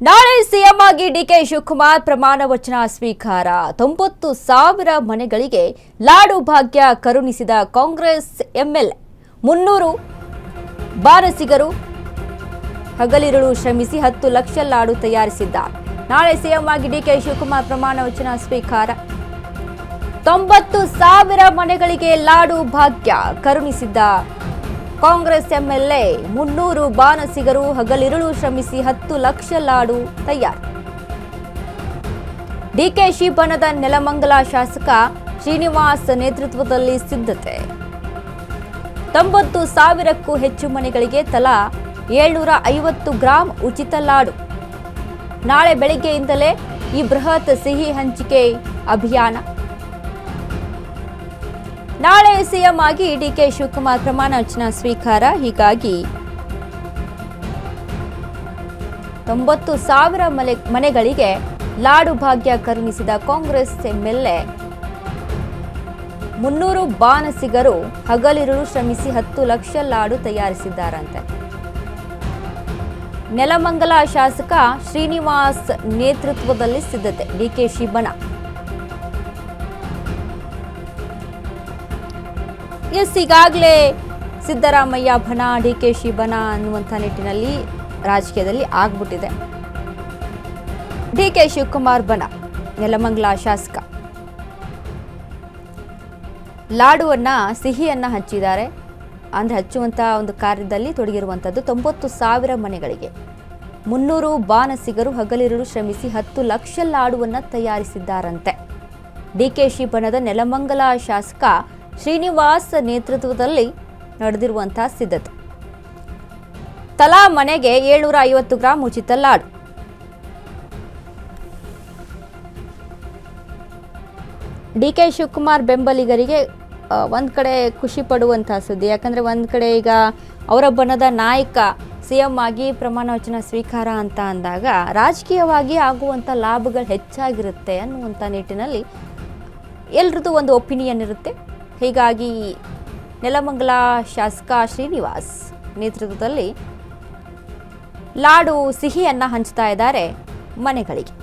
ನಾಳೆ ಸಿಎಂ ಆಗಿ ಡಿಕೆ ಶಿವಕುಮಾರ್ ಪ್ರಮಾಣ ವಚನ ಸ್ವೀಕಾರ 90,000 ಮನೆಗಳಿಗೆ ಲಾಡು ಭಾಗ್ಯ ಕರುಣಿಸಿದ ಕಾಂಗ್ರೆಸ್ ಎಂಎಲ್ಎ 300 ಬಾರಸಿಗರು ಹಗಲಿರುಳು ಶ್ರಮಿಸಿ 10 ಲಕ್ಷ ಲಾಡು ತಯಾರಿಸಿದ್ದಾರೆ. ನಾಳೆ ಸಿಎಂ ಆಗಿ ಡಿಕೆ ಶಿವಕುಮಾರ್ ಪ್ರಮಾಣ ವಚನ ಸ್ವೀಕಾರ 90,000 ಮನೆಗಳಿಗೆ ಲಾಡು ಭಾಗ್ಯ ಕರುಣಿಸಿದ್ದ ಕಾಂಗ್ರೆಸ್ ಎಂಎಲ್ಎ 300 ಬಾನಸಿಗರು ಹಗಲಿರುಳು ಶ್ರಮಿಸಿ 10 ಲಕ್ಷ ಲಾಡು ತಯಾರು. ಡಿಕೆಶಿ ಬಣದ ನೆಲಮಂಗಲ ಶಾಸಕ ಶ್ರೀನಿವಾಸ್ ನೇತೃತ್ವದಲ್ಲಿ ಸಿದ್ಧತೆ. 90,000ಕ್ಕೂ ಹೆಚ್ಚು ಮನೆಗಳಿಗೆ ತಲಾ 750 ಗ್ರಾಂ ಉಚಿತ ಲಾಡು. ನಾಳೆ ಬೆಳಗ್ಗೆಯಿಂದಲೇ ಈ ಬೃಹತ್ ಸಿಹಿ ಹಂಚಿಕೆ ಅಭಿಯಾನ. ನಾಳೆ ಸಿಎಂ ಆಗಿ ಡಿಕೆ ಶಿವಕುಮಾರ್ ಪ್ರಮಾಣ ವಚನ ಸ್ವೀಕಾರ. ಹೀಗಾಗಿ 90,000 ಮನೆಗಳಿಗೆ ಲಾಡು ಭಾಗ್ಯ ಕರುಣಿಸಿದ ಕಾಂಗ್ರೆಸ್ ಎಂಎಲ್ಎ 300 ಬಾನಸಿಗರು ಹಗಲಿರುಳು ಶ್ರಮಿಸಿ 10 ಲಕ್ಷ ಲಾಡು ತಯಾರಿಸಿದ್ದಾರಂತೆ. ನೆಲಮಂಗಲ ಶಾಸಕ ಶ್ರೀನಿವಾಸ್ ನೇತೃತ್ವದಲ್ಲಿ ಸಿದ್ಧತೆ. ಡಿಕೆಶಿ ಬಣ. ಈಗಾಗಲೇ ಸಿದ್ದರಾಮಯ್ಯ ಬಣ, ಡಿಕೆಶಿ ಬಣ ಅನ್ನುವಂಥ ನಿಟ್ಟಿನಲ್ಲಿ ರಾಜಕೀಯದಲ್ಲಿ ಆಗ್ಬಿಟ್ಟಿದೆ. ಡಿಕೆ ಶಿವಕುಮಾರ್ ಬಣ, ನೆಲಮಂಗಲ ಶಾಸಕ ಲಾಡುವನ್ನ ಸಿಹಿಯನ್ನ ಹಂಚಿದ್ದಾರೆ. ಅಂದರೆ ಹಚ್ಚುವಂಥ ಒಂದು ಕಾರ್ಯದಲ್ಲಿ ತೊಡಗಿರುವಂಥದ್ದು 90,000 ಮನೆಗಳಿಗೆ 300 ಬಾನಸಿಗರು ಹಗಲಿರುಳು ಶ್ರಮಿಸಿ 10 ಲಕ್ಷ ಲಾಡುವನ್ನು ತಯಾರಿಸಿದ್ದಾರಂತೆ. ಡಿಕೆಶಿ ಬಣದ ನೆಲಮಂಗಲ ಶಾಸಕ ಶ್ರೀನಿವಾಸ್ ನೇತೃತ್ವದಲ್ಲಿ ನಡೆದಿರುವಂತಹ ಸಿದ್ಧತೆ. ತಲಾ ಮನೆಗೆ 750 ಗ್ರಾಂ ಉಚಿತ ಲಾಡು. ಡಿಕೆ ಶಿವಕುಮಾರ್ ಬೆಂಬಲಿಗರಿಗೆ ಒಂದು ಕಡೆ ಖುಷಿ ಪಡುವಂತಹ ಸುದ್ದಿ. ಯಾಕಂದರೆ ಒಂದು ಕಡೆ ಈಗ ಅವರ ಬಣದ ನಾಯಕ ಸಿಎಂ ಆಗಿ ಪ್ರಮಾಣ ವಚನ ಸ್ವೀಕಾರ ಅಂತ ಅಂದಾಗ ರಾಜಕೀಯವಾಗಿ ಆಗುವಂಥ ಲಾಭಗಳು ಹೆಚ್ಚಾಗಿರುತ್ತೆ ಅನ್ನುವಂಥ ನಿಟ್ಟಿನಲ್ಲಿ ಎಲ್ರದ್ದು ಒಂದು ಒಪಿನಿಯನ್ ಇರುತ್ತೆ. ಹೀಗಾಗಿ ನೆಲಮಂಗಲ ಶಾಸಕ ಶ್ರೀನಿವಾಸ್ ನೇತೃತ್ವದಲ್ಲಿ ಲಾಡು ಸಿಹಿಯನ್ನು ಹಂಚ್ತಾ ಇದ್ದಾರೆ ಮನೆಗಳಿಗೆ.